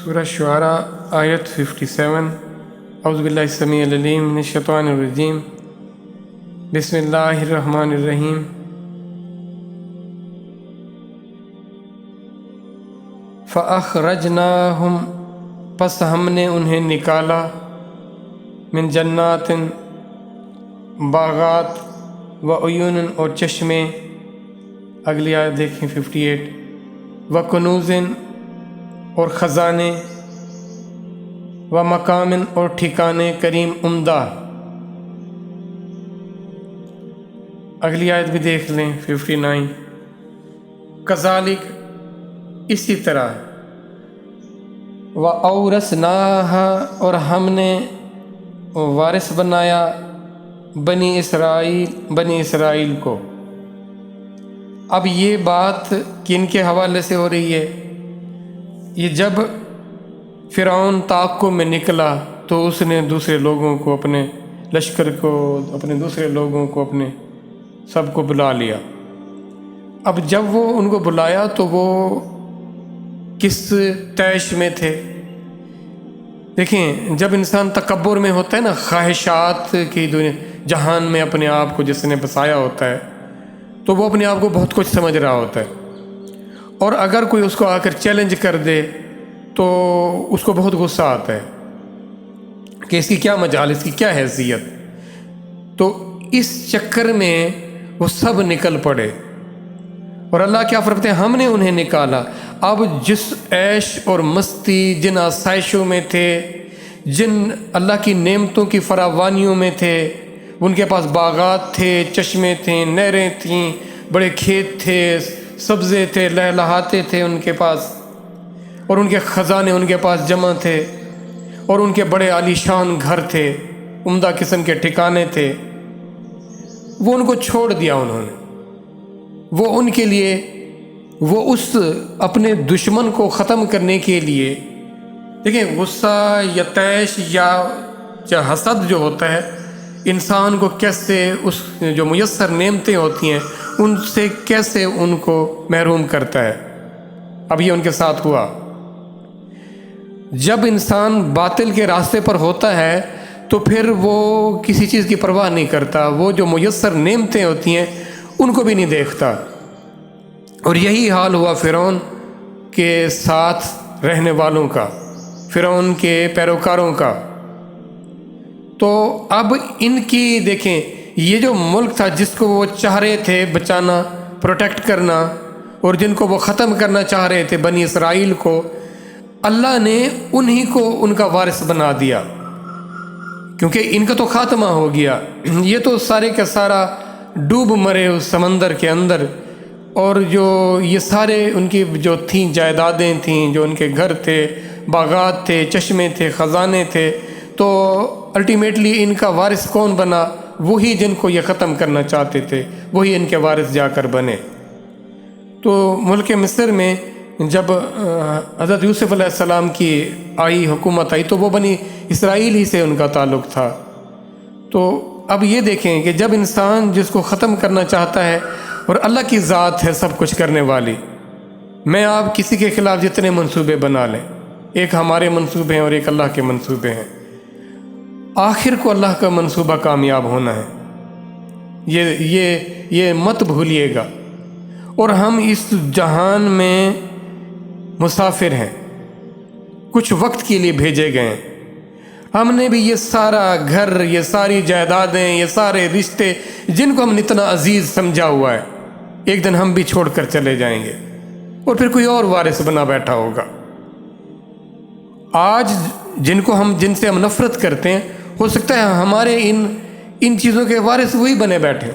سورہ شعراء آیت 57 اعوذ باللہ السمیع العلیم من الشیطان الرجیم بسم اللہ الرحمن الرحیم فَأَخْرَجْنَاهُمْ پس ہم نے انہیں نکالا من جنات باغات و عیون اور چشمے. اگلی آیت دیکھیں 58 و کنوز اور خزانے و مقام اور ٹھکانے کریم عمدہ. اگلی آیت بھی دیکھ لیں 59 کذالک اسی طرح و اورثناها اور ہم نے وارث بنایا بنی اسرائیل کو. اب یہ بات کن کے حوالے سے ہو رہی ہے؟ یہ جب فرعون طاقوں میں نکلا تو اس نے دوسرے لوگوں کو اپنے لشکر کو دوسرے لوگوں کو اپنے سب کو بلا لیا. اب جب وہ ان کو بلایا تو وہ کس طیش میں تھے؟ دیکھیں جب انسان تکبر میں ہوتا ہے نا، خواہشات کی دنیا جہان میں اپنے آپ کو جس نے بسایا ہوتا ہے تو وہ اپنے آپ کو بہت کچھ سمجھ رہا ہوتا ہے، اور اگر کوئی اس کو آ کر چیلنج کر دے تو اس کو بہت غصہ آتا ہے کہ اس کی کیا مجال، اس کی کیا حیثیت. تو اس چکر میں وہ سب نکل پڑے، اور اللہ کیا فرماتے ہیں؟ ہم نے انہیں نکالا. اب جس عیش اور مستی، جن آسائشوں میں تھے، جن اللہ کی نعمتوں کی فراوانیوں میں تھے، ان کے پاس باغات تھے، چشمے تھے، نہریں تھیں، بڑے کھیت تھے، سبزے تھے، لہلہاتے تھے ان کے پاس، اور ان کے خزانے ان کے پاس جمع تھے، اور ان کے بڑے عالیشان گھر تھے، عمدہ قسم کے ٹھکانے تھے. وہ ان کو چھوڑ دیا انہوں نے. وہ ان کے لیے، وہ اس اپنے دشمن کو ختم کرنے کے لیے، دیکھیں غصہ یا طیش یا حسد جو ہوتا ہے انسان کو کیسے اس جو میسر نعمتیں ہوتی ہیں ان سے کیسے ان کو محروم کرتا ہے. اب یہ ان کے ساتھ ہوا. جب انسان باطل کے راستے پر ہوتا ہے تو پھر وہ کسی چیز کی پرواہ نہیں کرتا، وہ جو میسر نعمتیں ہوتی ہیں ان کو بھی نہیں دیکھتا. اور یہی حال ہوا فرعون کے ساتھ رہنے والوں کا، فرعون کے پیروکاروں کا. تو اب ان کی دیکھیں یہ جو ملک تھا جس کو وہ چاہ رہے تھے بچانا، پروٹیکٹ کرنا، اور جن کو وہ ختم کرنا چاہ رہے تھے بنی اسرائیل کو، اللہ نے انہی کو ان کا وارث بنا دیا، کیونکہ ان کا تو خاتمہ ہو گیا. یہ تو سارے کا سارا ڈوب مرے اس سمندر کے اندر، اور جو یہ سارے ان کی جو تھیں جائیدادیں تھیں، جو ان کے گھر تھے، باغات تھے، چشمے تھے، خزانے تھے، تو الٹیمیٹلی ان کا وارث کون بنا؟ وہی جن کو یہ ختم کرنا چاہتے تھے، وہی ان کے وارث جا کر بنے. تو ملک مصر میں جب حضرت یوسف علیہ السلام کی حکومت آئی تو وہ بنی اسرائیل ہی سے ان کا تعلق تھا. تو اب یہ دیکھیں کہ جب انسان جس کو ختم کرنا چاہتا ہے، اور اللہ کی ذات ہے سب کچھ کرنے والی، میں آپ کسی کے خلاف جتنے منصوبے بنا لیں، ایک ہمارے منصوبے ہیں اور ایک اللہ کے منصوبے ہیں، آخر کو اللہ کا منصوبہ کامیاب ہونا ہے. یہ مت بھولیے گا. اور ہم اس جہان میں مسافر ہیں، کچھ وقت کے لیے بھیجے گئے ہیں. ہم نے بھی یہ سارا گھر، یہ ساری جائیدادیں، یہ سارے رشتے جن کو ہم نے اتنا عزیز سمجھا ہوا ہے، ایک دن ہم بھی چھوڑ کر چلے جائیں گے، اور پھر کوئی اور وارث بنا بیٹھا ہوگا. آج جن سے ہم نفرت کرتے ہیں، ہو سکتا ہے ہمارے ان چیزوں کے وارث وہی بنے بیٹھے.